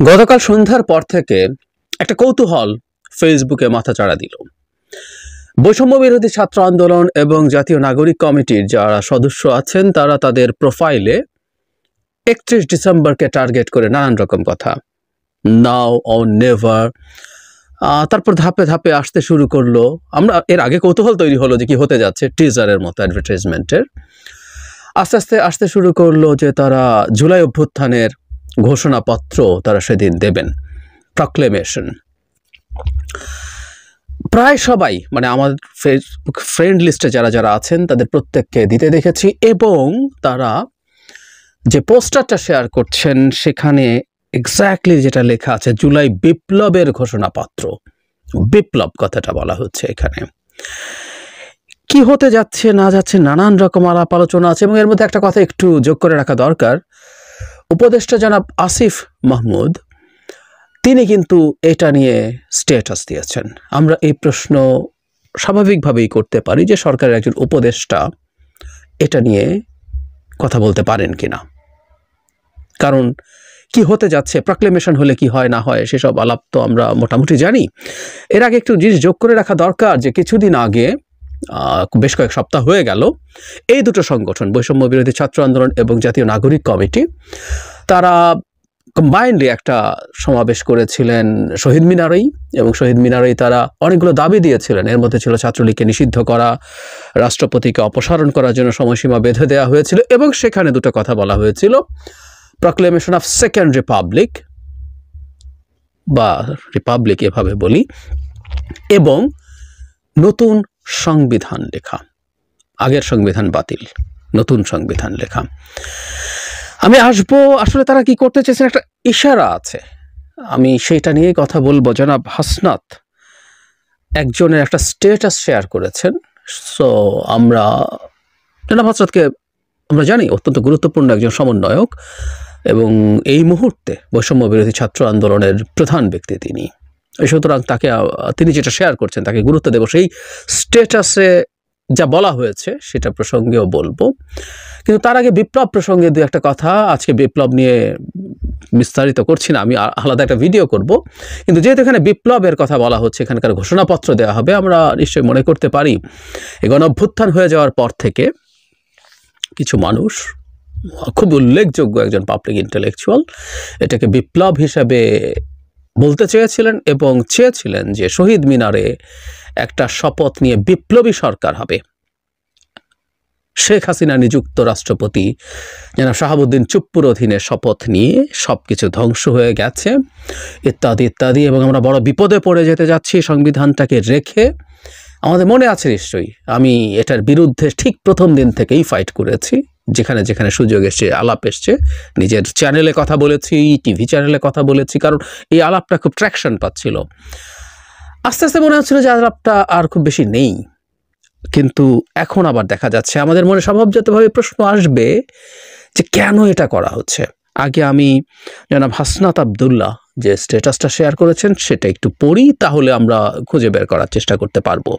গতকাল সন্ধ্যার পর থেকে একটা কৌতূহল ফেসবুকে মাথাচাড়া দিল। বৈষম্য বিরোধী ছাত্র আন্দোলন এবং জাতীয় নাগরিক কমিটির যারা সদস্য আছেন তারা তাদের প্রোফাইলে 31 ডিসেম্বরকে টার্গেট করে নানান রকম কথা, নাও অর নেভার, তারপর ধাপে ধাপে আসতে শুরু করলো। আমরা এর আগে কৌতূহল তৈরি হলো যে কি হতে যাচ্ছে, টিজারের মতো অ্যাডভার্টাইজমেন্টের। আস্তে আস্তে আসতে শুরু করলো যে তারা জুলাই অভ্যুত্থানের ঘোষণাপত্র তারা সেদিন দেবেন, প্রক্লেমেশন। প্রায় সবাই মানে আমার ফেসবুক ফ্রেন্ড লিস্টে যারা যারা আছেন তাদের প্রত্যেককে দিতে দেখেছি, এবং তারা যে পোস্টারটা শেয়ার করছেন সেখানে এক্স্যাক্টলি যেটা লেখা আছে জুলাই বিপ্লবের ঘোষণাপত্র, বিপ্লব কথাটা বলা হচ্ছে এখানে। কি হতে যাচ্ছে না যাচ্ছে নানান রকম আলাপ আলোচনা আছে, এবং এর মধ্যে একটা কথা একটু যোগ করে রাখা দরকার। উপদেষ্টা জনাব আসিফ মাহমুদ তিনি কিন্তু এটা নিয়ে স্ট্যাটাস দিয়েছেন। আমরা এই প্রশ্ন স্বাভাবিকভাবেই করতে পারি যে সরকারের একজন উপদেষ্টা এটা নিয়ে কথা বলতে পারেন কিনা, কারণ কি হতে যাচ্ছে, প্রক্লেমেশন হলে কি হয় না হয় সেসব আলাপ তো আমরা মোটামুটি জানি। এর আগে একটু জিনিস যোগ করে রাখা দরকার যে কিছুদিন আগে বেশ কয়েক সপ্তাহ হয়ে গেল এই দুটো সংগঠন বৈষম্য বিরোধী ছাত্র আন্দোলন এবং জাতীয় নাগরিক কমিটি তারা কম্বাইন্ডলি একটা সমাবেশ করেছিলেন শহীদ মিনারেই, এবং শহীদ মিনারেই তারা অনেকগুলো দাবি দিয়েছিলেন। এর মধ্যে ছিল ছাত্রলীগকে নিষিদ্ধ করা, রাষ্ট্রপতিকে অপসারণ করার জন্য সময়সীমা বেঁধে দেওয়া হয়েছিল, এবং সেখানে দুটো কথা বলা হয়েছিল, প্রক্লেমেশন অফ সেকেন্ড রিপাবলিক বা রিপাবলিক এভাবে বলি, এবং নতুন সংবিধান লেখা, আগের সংবিধান বাতিল, নতুন সংবিধান লেখা। আমি আসবো, আসলে তারা কি করতে চেয়েছেন একটা ইশারা আছে, আমি সেইটা নিয়ে কথা বলবো। জনাব হাসনাত একজনের একটা স্ট্যাটাস শেয়ার করেছেন। সো আমরা জনাব হাসনাতকে আমরা জানি অত্যন্ত গুরুত্বপূর্ণ একজন সমন্বয়ক, এবং এই মুহূর্তে বৈষম্য বিরোধী ছাত্র আন্দোলনের প্রধান ব্যক্তি তিনি। সুতরাং তাকে তিনি যেটা শেয়ার করছেন তাকে গুরুত্ব দেব। সেই স্ট্যাটাসে যা বলা হয়েছে সেটা প্রসঙ্গেও বলবো, কিন্তু তার আগে বিপ্লব প্রসঙ্গে দু একটা কথা। আজকে বিপ্লব নিয়ে বিস্তারিত করছি না, আমি আলাদা একটা ভিডিও করব, কিন্তু যেহেতু এখানে বিপ্লবের কথা বলা হচ্ছে, এখানকার ঘোষণাপত্র দেওয়া হবে, আমরা নিশ্চয়ই মনে করতে পারি এই গণঅভ্যুত্থান হয়ে যাওয়ার পর থেকে কিছু মানুষ, খুব উল্লেখযোগ্য একজন পাবলিক ইন্টেলেকচুয়াল, এটাকে বিপ্লব হিসাবে বলতে চেয়েছিলেন এবং চেয়েছিলেন যে শহীদ মিনারে একটা শপথ নিয়ে বিপ্লবী সরকার হবে। শেখ হাসিনা নিযুক্ত রাষ্ট্রপতি জনাব শাহাবুদ্দিন চুপ্পুর অধীনে শপথ নিয়ে সব কিছু ধ্বংস হয়ে গেছে ইত্যাদি ইত্যাদি, এবং আমরা বড় বিপদে পড়ে যেতে যাচ্ছি সংবিধানটাকে রেখে। আমাদের মনে আছে নিশ্চয়ই, আমি এটার বিরুদ্ধে ঠিক প্রথম দিন থেকেই ফাইট করেছি, যেখানে যেখানে সুযোগ এসছে, আলাপ এসছে, নিজের চ্যানেলে কথা বলেছি, টিভি চ্যানেলে কথা বলেছি, কারণ এই আলাপটা খুব ট্র্যাকশন পাচ্ছিল। আস্তে আস্তে মনে হচ্ছিল যে আলাপটা আর খুব বেশি নেই, কিন্তু এখন আবার দেখা যাচ্ছে আমাদের মনে স্বভাবজাতভাবে প্রশ্ন আসবে যে কেন এটা করা হচ্ছে। আগে আমি জনাব হাসনাত আবদুল্লাহ যে স্ট্যাটাসটা শেয়ার করেছেন সেটা একটু পড়ি, তাহলে আমরা খুঁজে বের করার চেষ্টা করতে পারবো।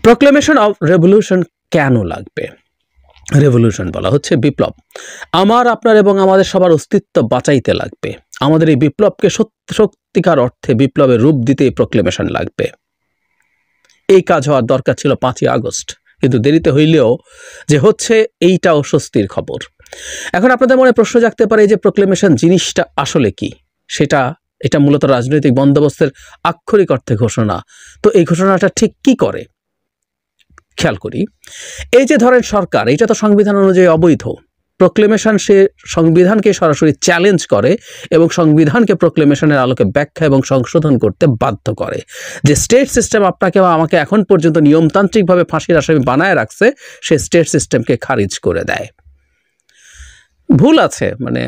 প্রক্লেমেশন অফ রেভলিউশন কেন লাগবে? রেভলিউশন বলা হচ্ছে বিপ্লব, আমার আপনার এবং আমাদের সবার অস্তিত্ব বাঁচাইতে লাগবে। আমাদের এই বিপ্লবকে সত্যিকার অর্থে বিপ্লবের রূপ দিতে প্রক্লেমেশন লাগবে। এই কাজ হওয়ার দরকার ছিল 5ই আগস্ট, কিন্তু দেরিতে হইলেও যে হচ্ছে এইটা অস্বস্তির খবর। এখন আপনাদের মনে প্রশ্ন জাগতে পারে যে প্রক্লেমেশন জিনিসটা আসলে কি, এটা মূলত রাজনৈতিক বন্দোবস্তের আক্ষরিক অর্থে ঘোষণা। তো এই ঘোষণাটা ঠিক কি করে খেয়াল করি। এই যে ধরেন সরকার, এটা তো সংবিধান অনুযায়ী অবৈধ। প্রক্লেমেশন সে সংবিধানকে সরাসরি চ্যালেঞ্জ করে এবং সংবিধানকে প্রক্লেমেশনের আলোকে ব্যাখ্যা এবং সংশোধন করতে বাধ্য করে। যে স্টেট সিস্টেম আপনাকে বা আমাকে এখন পর্যন্ত নিয়মতান্ত্রিকভাবে ফাঁসির আসামি বানায় রাখছে, সে স্টেট সিস্টেমকে খারিজ করে দেয়। ভুল আছে মানে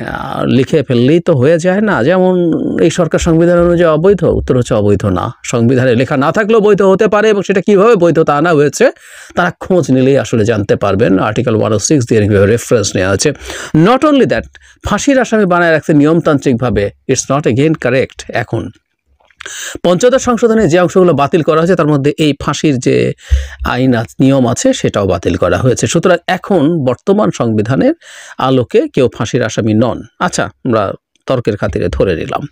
লিখে ফেললেই তো হয়ে যায় না। যেমন এই সরকার সংবিধান অনুযায়ী অবৈধ, উত্তর হচ্ছে অবৈধ না। সংবিধানে লেখা না থাকলেও বৈধ হতে পারে, এবং সেটা কীভাবে বৈধতা আনা হয়েছে তারা খোঁজ নিলেই আসলে জানতে পারবেন। আর্টিকেল 106 দিয়ে রেফারেন্স নেওয়া হয়েছে। নট অনলি দ্যাট, ফাঁসির আসামি বানায় রাখছে নিয়মতান্ত্রিকভাবে, ইটস নট এগেইন কারেক্ট। এখন পঞ্চদশ সংশোধনে যে অংশগুলো বাতিল করা হয়েছে তার মধ্যে এই ফাঁসির যে আইন নিয়ম আছে সেটাও বাতিল করা হয়েছে। সুতরাং এখন বর্তমান সংবিধানের আলোকে কেউ ফাঁসির আসামি নন। আচ্ছা, আমরা তর্কের খাতিরে ধরে নিলাম।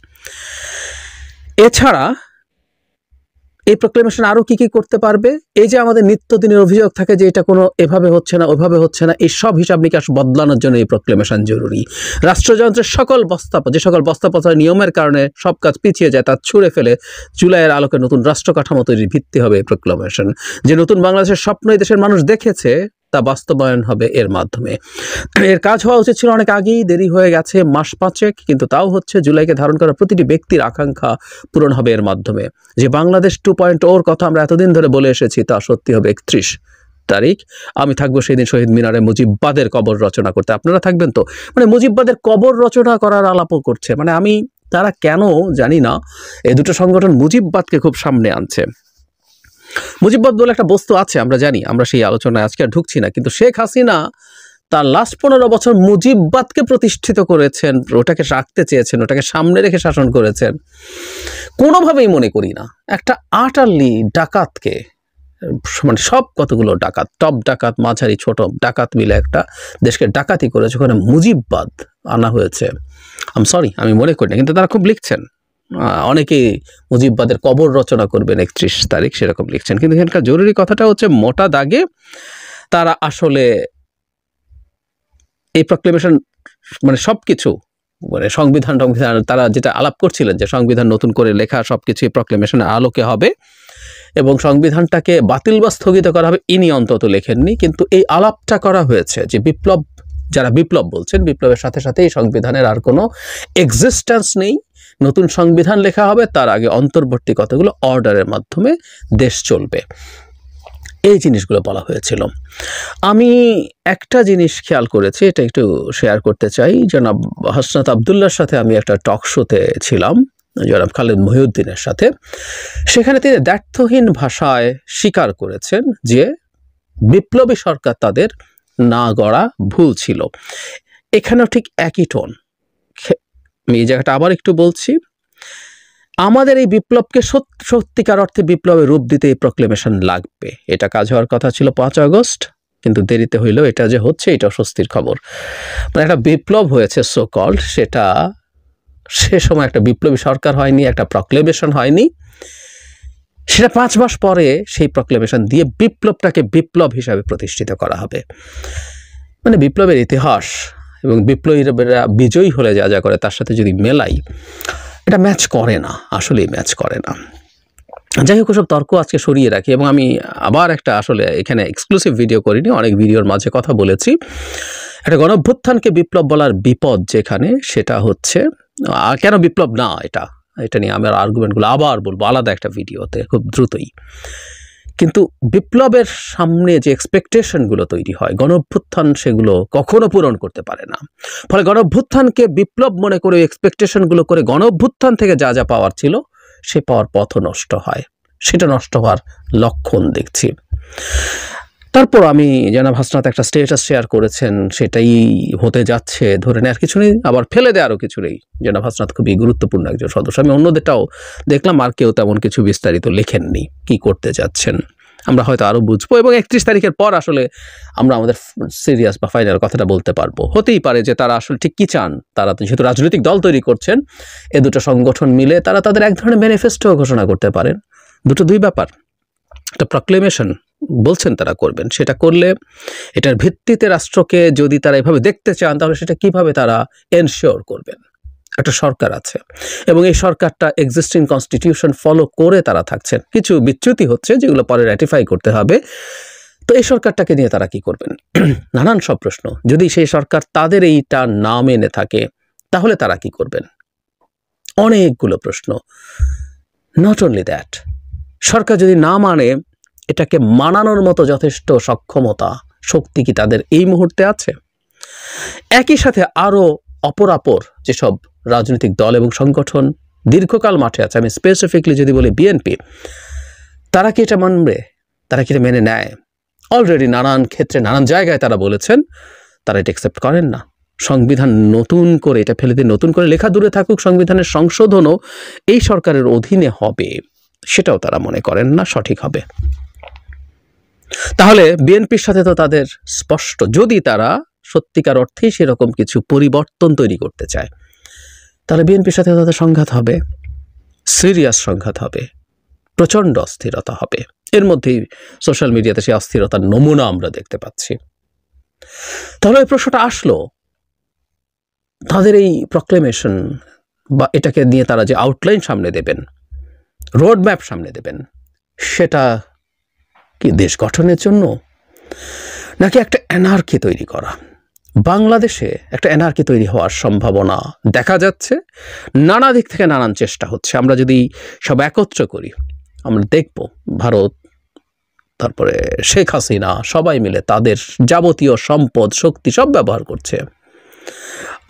এছাড়া এই প্রক্লেমেশন আরো কি কি করতে পারবে? এই যে আমাদের নিত্যদিনের অভিযোগ থাকে যে এটা কোনো এভাবে হচ্ছে না, ওইভাবে হচ্ছে না, এই সব হিসাব নিকাশ বদলানোর জন্য এই প্রক্লেমেশন জরুরি। রাষ্ট্রযন্ত্রের সকল যে সকল বস্তাপচার নিয়মের কারণে সব কাজ পিছিয়ে যায় তা ছুঁড়ে ফেলে জুলাইয়ের আলোকে নতুন রাষ্ট্র কাঠামো তৈরির ভিত্তি হবে এই প্রক্লেমেশন। যে নতুন বাংলাদেশের স্বপ্ন এই দেশের মানুষ দেখেছে তা বাস্তবায়ন হবে এর মাধ্যমে। এর কাজ হওয়া উচিত ছিল অনেক আগেই, দেরি হয়ে গেছে মাস পাঁচেক, কিন্তু তাও হচ্ছে। জুলাইকে ধারণ করা প্রতিটি ব্যক্তির আকাঙ্ক্ষা পূরণ হবে এর মাধ্যমে। যে বাংলাদেশ 2.0 কথা আমরা এতদিন ধরে বলে এসেছি তা সত্যি হবে 31 তারিখ। আমি থাকবো সেই দিন শহীদ মিনারে মুজিববাদের কবর রচনা করতে। আপনারা থাকবেন তো? মানে মুজিববাদের কবর রচনা করার আলাপও করছে। মানে তারা কেন জানি না এই দুটো সংগঠন মুজিববাদকে খুব সামনে আনছে। মুজিববাদ বলে একটা বস্তু আছে আমরা জানি, আমরা সেই আলোচনায় আজকে আর ঢুকছি না, কিন্তু শেখ হাসিনা তার লাস্ট 15 বছর মুজিববাদকে প্রতিষ্ঠিত করেছেন, ওটাকে রাখতে চেয়েছেন, ওটাকে সামনে রেখে শাসন করেছেন। কোনোভাবেই মনে করি না একটা আটারলি ডাকাতকে, মানে সব কতগুলো ডাকাত, টপ ডাকাত, মাঝারি, ছোট ডাকাত মিলে একটা দেশকে ডাকাতি করেছে, ওখানে মুজিববাদ আনা হয়েছে। আমি মনে করি না, কিন্তু তারা খুব লিখছেন। অনেকেই মুজিববাদের কবর রচনা করবেন 31 তারিখ সেরকম লিখছেন। কিন্তু এখানকার জরুরি কথাটা হচ্ছে মোটা দাগে তারা আসলে এই প্রক্লেমেশন মানে সবকিছু, মানে সংবিধান তারা যেটা আলাপ করছিলেন যে সংবিধান নতুন করে লেখা সবকিছু এই প্রক্লেমেশনের আলোকে হবে এবং সংবিধানটাকে বাতিল বা স্থগিত করা হবে, ইনি অন্তত লেখেননি। কিন্তু এই আলাপটা করা হয়েছে যে যারা বিপ্লব বলছেন, বিপ্লবের সাথে সাথে এই সংবিধানের আর কোনো এক্সিস্টেন্স নেই, নতুন সংবিধান লেখা হবে, তার আগে অন্তর্বর্তী কতগুলো অর্ডারের মাধ্যমে দেশ চলবে, এই জিনিসগুলো বলা হয়েছিল। আমি একটা জিনিস খেয়াল করেছি, এটা একটু শেয়ার করতে চাই। জনাব হাসনাত আবদুল্লাহর সাথে আমি একটা টক শোতে ছিলাম, জনাব খালেদ মহিউদ্দিনের সাথে। সেখানে তিনি দ্ব্যর্থহীন ভাষায় স্বীকার করেছেন যে বিপ্লবী সরকার তাদের না গড়া ভুল ছিল। এখানেও ঠিক একই টোন। আমি এই জায়গাটা আবার একটু বলছি, আমাদের এই বিপ্লবকে সত্যিকার অর্থে বিপ্লবের রূপ দিতে এই প্রক্লেমেশন লাগবে। এটা কাজ হওয়ার কথা ছিল 5 আগস্ট, কিন্তু দেরিতে হইলেও এটা যে হচ্ছে এটা স্বস্তির খবর। মানে একটা বিপ্লব হয়েছে সো কল্ড, সেটা সে সময় একটা বিপ্লবী সরকার হয়নি, একটা প্রক্লেমেশন হয়নি, সেটা 5 মাস পরে সেই প্রক্লেমেশন দিয়ে বিপ্লবটাকে বিপ্লব হিসাবে প্রতিষ্ঠিত করা হবে। মানে বিপ্লবের ইতিহাস এবং বিপ্লবীরা বিজয়ী হলে যা যা করে তার সাথে যদি মেলাই, এটা ম্যাচ করে না, আসলেই ম্যাচ করে না। যাই হোক, সব তর্ক আজকে সরিয়ে রাখি এবং আমি আবার একটা আসলে এখানে এক্সক্লুসিভ ভিডিও করিনি, অনেক ভিডিওর মাঝে কথা বলেছি। একটা গণঅভ্যুত্থানকে বিপ্লব বলার বিপদ যেখানে, সেটা হচ্ছে কেন বিপ্লব না, এটা নিয়ে আমার আর্গুমেন্টগুলো আবার বলবো আলাদা একটা ভিডিওতে খুব দ্রুতই। কিন্তু বিপ্লবের সামনে যে এক্সপেকটেশনগুলো তৈরি হয়, গণঅভ্যুত্থান সেগুলো কখনো পূরণ করতে পারে না। ফলে গণঅভ্যুত্থানকে বিপ্লব মনে করে এক্সপেকটেশনগুলো করে গণঅভ্যুত্থান থেকে যা যা পাওয়ার ছিল সে পাওয়ার পথও নষ্ট হয়, সেটা নষ্ট হওয়ার লক্ষণ দেখছি। তারপর আমি জনাব হাসনাত একটা স্ট্যাটাস শেয়ার করেছেন, সেটাই হতে যাচ্ছে, ধরে নেওয়ার কিছু নেই, আবার ফেলে দেওয়ারও কিছু নেই। জনাব হাসনাত খুবই গুরুত্বপূর্ণ একজন সদস্য। আমি অন্যদেরটাও দেখলাম, আর কেউ তেমন কিছু বিস্তারিত লেখেননি কি করতে যাচ্ছেন। আমরা হয়তো আরও বুঝবো এবং 31 তারিখের পর আসলে আমরা আমাদের সিরিয়াস বা ফাইনাল কথাটা বলতে পারবো। হতেই পারে যে তারা আসলে ঠিক কী চান। তারা যেহেতু রাজনৈতিক দল তৈরি করছেন, এ দুটো সংগঠন মিলে তারা তাদের এক ধরনের ম্যানিফেস্টো ঘোষণা করতে পারেন। দুই ব্যাপার, একটা প্রক্লেমেশন বলছেন তারা করবেন, সেটা করলে এটার ভিত্তিতে রাষ্ট্রকে যদি তারা এভাবে দেখতে চান, তাহলে সেটা কিভাবে তারা এনশিওর করবেন। একটা সরকার আছে এবং এই সরকারটা এক্সিস্টিং কনস্টিটিউশন ফলো করে তারা থাকছেন, কিছু বিচ্যুতি হচ্ছে যেগুলো পরে র্যাটিফাই করতে হবে। তো এই সরকারটাকে নিয়ে তারা কি করবেন, নানান সব প্রশ্ন। যদি সেই সরকার তাদের এইটা না মেনে থাকে তাহলে তারা কি করবেন, অনেকগুলো প্রশ্ন। নট অনলি দ্যাট, সরকার যদি না মানে, এটাকে মানানোর মতো যথেষ্ট সক্ষমতা, শক্তি কি তাদের এই মুহূর্তে আছে? একই সাথে আরও অপরাপর যেসব রাজনৈতিক দল এবং সংগঠন দীর্ঘকাল মাঠে আছে, আমি স্পেসিফিকলি যদি বলি বিএনপি, তারা কি এটা মানবে? তারা কি এটা মেনে নেয়? অলরেডি নানান ক্ষেত্রে নানান জায়গায় তারা বলেছেন তারা এটা অ্যাকসেপ্ট করেন না। সংবিধান নতুন করে এটা ফেলে দিয়ে নতুন করে লেখা দূরে থাকুক, সংবিধানের সংশোধনও এই সরকারের অধীনে হবে, সেটাও তারা মনে করেন না সঠিক হবে। তাহলে বিএনপির সাথে তো তাদের স্পষ্ট, যদি তারা সত্যিকার অর্থেই সেরকম কিছু পরিবর্তন তৈরি করতে চায়, তাহলে বিএনপির সাথে তাদের সংঘাত হবে, সিরিয়াস সংঘাত হবে, প্রচণ্ড অস্থিরতা হবে। এর মধ্যেই সোশ্যাল মিডিয়াতে সেই অস্থিরতার নমুনা আমরা দেখতে পাচ্ছি। তাহলে ওই প্রশ্নটা আসলো, তাদের এই প্রক্লেমেশন বা এটাকে নিয়ে তারা যে আউটলাইন সামনে দেবেন, রোড ম্যাপ সামনে দেবেন, সেটা কি দেশ গঠনের জন্য, নাকি একটা অ্যানার্কি তৈরি করা? বাংলাদেশে একটা অ্যানার্কি তৈরি হওয়ার সম্ভাবনা দেখা যাচ্ছে। নানা দিক থেকে নানান চেষ্টা হচ্ছে। আমরা যদি সব একত্র করি, আমরা দেখব ভারত, তারপরে শেখ হাসিনা সবাই মিলে তাদের যাবতীয় সম্পদ শক্তি সব ব্যবহার করছে।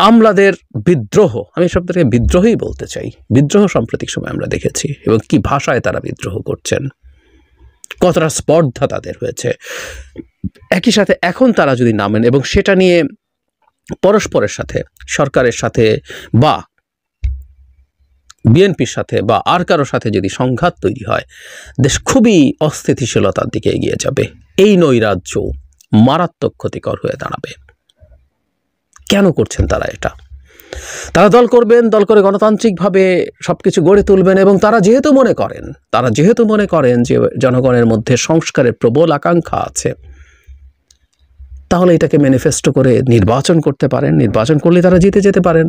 আমলাদের বিদ্রোহ, আমি শব্দটাকে বিদ্রোহই বলতে চাই, বিদ্রোহ সাম্প্রতিক সময় আমরা দেখেছি, এবং কি ভাষায় তারা বিদ্রোহ করছেন, কতটা স্পর্ধা তাদের হয়েছে। একই সাথে এখন তারা যদি নামেন এবং সেটা নিয়ে পরস্পরের সাথে, সরকারের সাথে বা বিএনপির সাথে বা আর কারোর সাথে যদি সংঘাত তৈরি হয়, দেশ খুবই অস্থিতিশীলতার দিকে এগিয়ে যাবে। এই নৈরাজ্য মারাত্মক ক্ষতিকর হয়ে দাঁড়াবে। কেন করছেন তারা এটা? তারা দল করবেন, দল করে গণতান্ত্রিকভাবে সবকিছু গড়ে তুলবেন, এবং তারা যেহেতু মনে করেন যে জনগণের মধ্যে সংস্কারের প্রবল আকাঙ্ক্ষা আছে, তাহলে এটাকে ম্যানিফেস্টো করে নির্বাচন করতে পারেন। নির্বাচন করলে তারা জিতে যেতে পারেন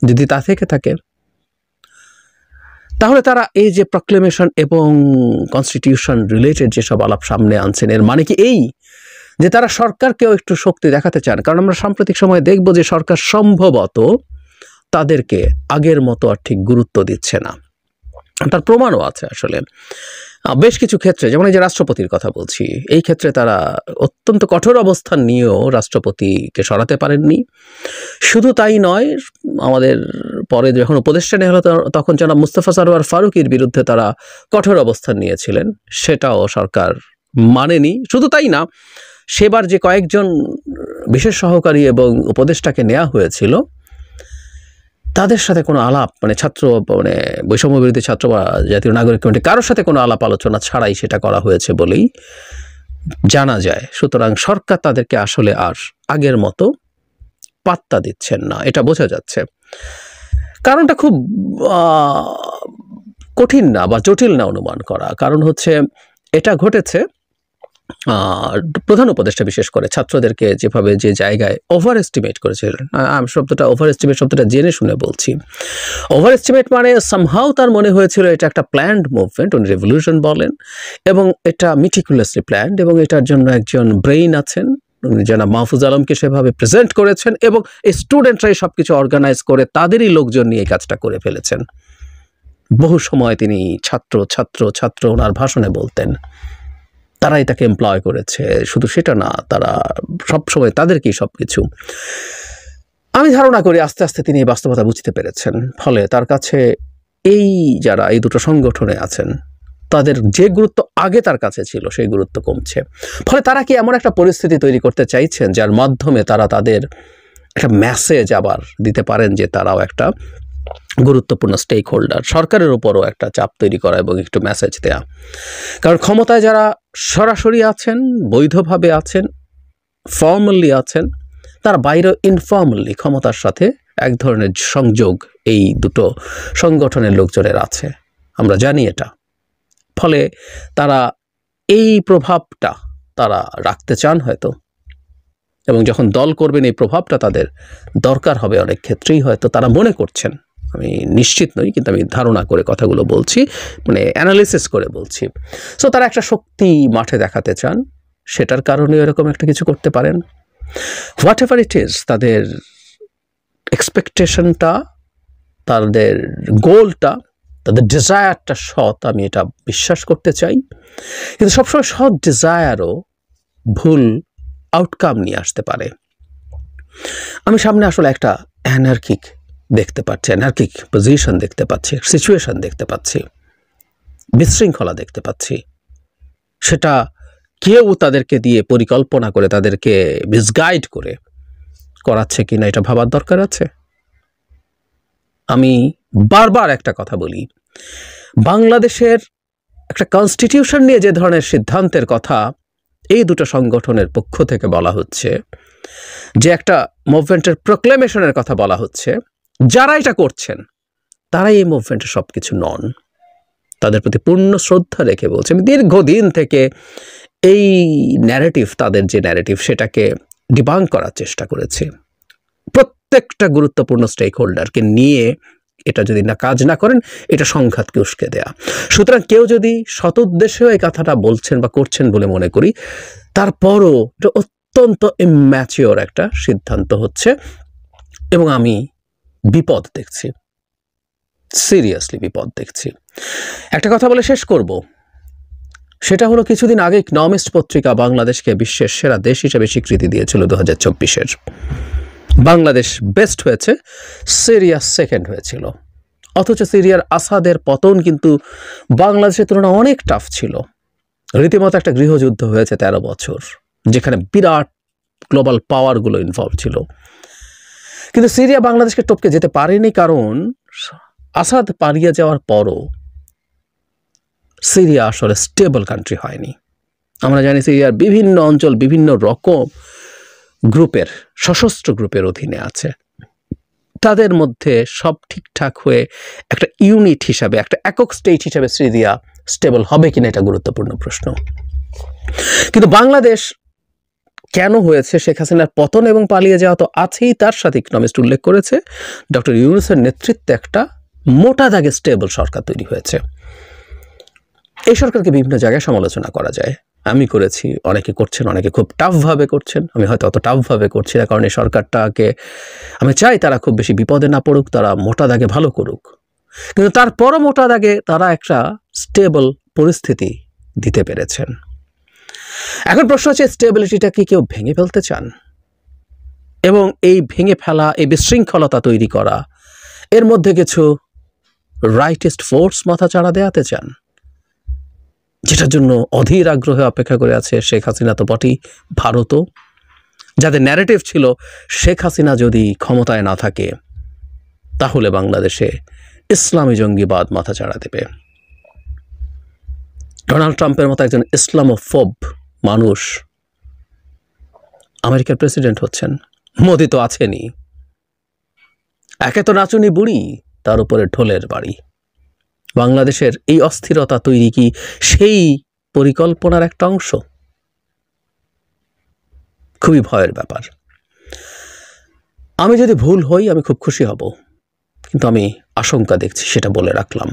যদি তা থেকে থাকে। তাহলে তারা এই যে প্রক্লেমেশন এবং কনস্টিটিউশন রিলেটেড যেসব আলাপ সামনে আনছেন, এর মানে কি এই যে তারা সরকারকেও একটু শক্তি দেখাতে চান? কারণ আমরা সাম্প্রতিক সময়ে দেখব যে সরকার সম্ভবত তাদেরকে আগের মতো আর ঠিক গুরুত্ব দিচ্ছে না। তার প্রমাণও আছে আসলে বেশ কিছু ক্ষেত্রে, যেমন এই যে রাষ্ট্রপতির কথা বলছি, এই ক্ষেত্রে তারা অত্যন্ত কঠোর অবস্থান নিয়েও রাষ্ট্রপতিকে সরাতে পারেননি। শুধু তাই নয়, আমাদের পরে যখন উপদেষ্টা নেওয়া হলো তখন জনাব মুস্তাফা সরোয়ার ফারুকীর বিরুদ্ধে তারা কঠোর অবস্থান নিয়েছিলেন, সেটাও সরকার মানেনি। শুধু তাই না, সেবার যে কয়েকজন বিশেষ সহকারী এবং উপদেষ্টাকে নেওয়া হয়েছিল, তাদের সাথে কোনো আলাপ, বৈষম্য বিরোধী ছাত্র বা জাতীয় নাগরিক কমিটি কারোর সাথে কোনো আলাপ আলোচনা ছাড়াই সেটা করা হয়েছে বলেই জানা যায়। সুতরাং সরকার তাদেরকে আসলে আর আগের মতো পাত্তা দিচ্ছেন না, এটা বোঝা যাচ্ছে। কারণটা খুব কঠিন না বা জটিল না অনুমান করা। কারণ হচ্ছে এটা ঘটেছে প্রধান উপদেষ্টা বিশেষ করে ছাত্রদেরকে যেভাবে যে জায়গায় ওভার এস্টিমেট করেছিলেন। আমি ওভার এস্টিমেট শব্দটা জেনে শুনে বলছি। ওভার এস্টিমেট মানে সামহাও তার মনে হয়েছিল এটা একটা প্ল্যান্ড মুভমেন্ট, উনি রেভলিউশন বলেন, এবং এটা মিটিকুলাসলি প্ল্যান্ড, এবং এটার জন্য একজন ব্রেইন আছেন, জনাব মাহফুজ আলমকে সেভাবে প্রেজেন্ট করেছেন, এবং এই স্টুডেন্টরাই সবকিছু অর্গানাইজ করে তাদেরই লোকজন নিয়ে এই কাজটা করে ফেলেছেন। বহু সময় তিনি ছাত্র ছাত্র ছাত্র ওনার ভাষণে বলতেন, তারাই তাকে এমপ্লয় করেছে। শুধু সেটা না, তারা সবসময় তাদেরকেই সবকিছু। আমি ধারণা করি আস্তে আস্তে তিনি এই বাস্তবতা বুঝতে পেরেছেন। ফলে তার কাছে এই যারা এই দুটো সংগঠনে আছেন, তাদের যে গুরুত্ব আগে তার কাছে ছিল সেই গুরুত্ব কমছে। ফলে তারা কি এমন একটা পরিস্থিতি তৈরি করতে চাইছেন যার মাধ্যমে তারা তাদের একটা মেসেজ আবার দিতে পারেন যে তারাও একটা গুরুত্বপূর্ণ স্টেক হোল্ডার, সরকারের উপরও একটা চাপ তৈরি করা এবং একটু মেসেজ দেয়া। কারণ ক্ষমতায় যারা সরাসরি আছেন, বৈধভাবে আছেন, ফর্মালি আছেন, তার বাইরে ইনফর্মালি ক্ষমতার সাথে এক ধরনের সংযোগ এই দুটো সংগঠনের লোকজনের আছে, আমরা জানি এটা। ফলে তারা এই প্রভাবটা তারা রাখতে চান হয়তো, এবং যখন দল করবেন এই প্রভাবটা তাদের দরকার হবে অনেক ক্ষেত্রেই, হয়তো তারা মনে করছেন, আমি নিশ্চিত নই কিন্তু আমি ধারণা করে কথাগুলো বলছি, অ্যানালিসিস করে বলছি। সো তারা একটা শক্তি মাঠে দেখাতে চান, সেটার কারণে এরকম একটা কিছু করতে পারেন। হোয়াট এভার ইট ইজ, তাদের এক্সপেকটেশনটা, তাদের গোলটা, তাদের ডিজায়ারটা সৎ, আমি এটা বিশ্বাস করতে চাই। কিন্তু সবসময় সৎ ডিজায়ারও ভুল আউটকাম নিয়ে আসতে পারে। আমি সামনে আসলে একটা অ্যানার্কিক দেখতে পাচ্ছি, অ্যানার্কিক পজিশন দেখতে পাচ্ছি, সিচুয়েশন দেখতে পাচ্ছি, বিশৃঙ্খলা দেখতে পাচ্ছি। সেটা কেউ তাদেরকে দিয়ে পরিকল্পনা করে তাদেরকে মিসগাইড করে করাচ্ছে কিনা এটা ভাবার দরকার আছে। আমি বারবার একটা কথা বলি, বাংলাদেশের একটা কনস্টিটিউশন নিয়ে যে ধরনের সিদ্ধান্তের কথা এই দুটো সংগঠনের পক্ষ থেকে বলা হচ্ছে, যে একটা মুভমেন্টের প্রোক্লেমেশনের কথা বলা হচ্ছে, যারা এটা করছেন তারাই এই মুভমেন্টের সবকিছু নন। তাদের প্রতি পূর্ণ শ্রদ্ধা রেখে বলছে, আমি দীর্ঘদিন থেকে এই ন্যারেটিভ, তাদের যে ন্যারেটিভ, সেটাকে ডিবাঙ্ক করার চেষ্টা করেছি। প্রত্যেকটা গুরুত্বপূর্ণ স্টেক হোল্ডারকে নিয়ে এটা যদি না কাজ না করেন, এটা সংঘাতকে উস্কে দেয়া। সুতরাং কেউ যদি সতুদ্দেশ্যেও এই কথাটা বলছেন বা করছেন বলে মনে করি, তারপরও এটা অত্যন্ত ইম্যাচিওর একটা সিদ্ধান্ত হচ্ছে, এবং আমি বিপদ দেখছি, সিরিয়াসলি বিপদ দেখছি। একটা কথা বলে শেষ করব, সেটা হলো কিছুদিন আগে ইকনমিস্ট পত্রিকা বাংলাদেশকে বিশ্বের সেরা দেশ হিসেবে স্বীকৃতি দিয়েছিল 2024-এর। বাংলাদেশ বেস্ট হয়েছে, সিরিয়া সেকেন্ড হয়েছিল। অথচ সিরিয়ার আসাদের পতন কিন্তু বাংলাদেশের তুলনায় অনেক টাফ ছিল। রীতিমতো একটা গৃহযুদ্ধ হয়েছে 13 বছর, যেখানে বিরাট গ্লোবাল পাওয়ারগুলো ইনভলভ ছিল। কিন্তু সিরিয়া বাংলাদেশকে টপকে যেতে পারেনি, কারণ আসাদ পালিয়ে যাওয়ার পরও সিরিয়া আসলে স্টেবল কান্ট্রি হয়নি। আমরা জানি সিরিয়ার বিভিন্ন অঞ্চল বিভিন্ন রকম গ্রুপের, সশস্ত্র গ্রুপের অধীনে আছে। তাদের মধ্যে সব ঠিকঠাক হয়ে একটা ইউনিট হিসাবে, একটা একক স্টেট হিসাবে সিরিয়া স্টেবল হবে কিনা, এটা গুরুত্বপূর্ণ প্রশ্ন। কিন্তু বাংলাদেশ কেন হয়েছে, শেখ হাসিনার পতন এবং পালিয়ে যাওয়া তো আছেই, তার সাথে ইকনমিস্ট উল্লেখ করেছে ডক্টর ইউনূসের নেতৃত্বে একটা মোটা দাগে স্টেবল সরকার তৈরি হয়েছে। এই সরকারকে বিভিন্ন জায়গায় সমালোচনা করা যায়, আমি করেছি, অনেকে করছেন, অনেকে খুব টাফভাবে করছেন। আমি হয়তো অত টাফভাবে করছি না, কারণ এই সরকারটাকে আমি চাই তারা খুব বেশি বিপদে না পড়ুক, তারা মোটা দাগে ভালো করুক। কিন্তু তারপরও মোটা দাগে তারা একটা স্টেবল পরিস্থিতি দিতে পেরেছেন। এখন প্রশ্ন হচ্ছে, স্টেবিলিটিটা কি কেউ ভেঙে ফেলতে চান? এবং এই ভেঙে ফেলা, এই বিশৃঙ্খলতা তৈরি করা, এর মধ্যে কিছু রাইটিস্ট ফোর্স মাথা চাড়া দেওয়াতে চান, যেটার জন্য অধীর আগ্রহে অপেক্ষা করে আছে শেখ হাসিনা তো বটেই, ভারতও, যাদের ন্যারেটিভ ছিল শেখ হাসিনা যদি ক্ষমতায় না থাকে তাহলে বাংলাদেশে ইসলামী জঙ্গিবাদ মাথা চাড়া দেবে। ডোনাল্ড ট্রাম্পের মতো একজন ইসলামোফোব মানুষ আমেরিকার প্রেসিডেন্ট হচ্ছেন। মোদি তো আছেনই, একে তো নাচুনি বুড়ি, তার উপরে ঢোলের বাড়ি। বাংলাদেশের এই অস্থিরতা তৈরি কি সেই পরিকল্পনার একটা অংশ? খুবই ভয়ের ব্যাপার। আমি যদি ভুল হই আমি খুব খুশি হব, কিন্তু আমি আশঙ্কা দেখছি, সেটা বলে রাখলাম।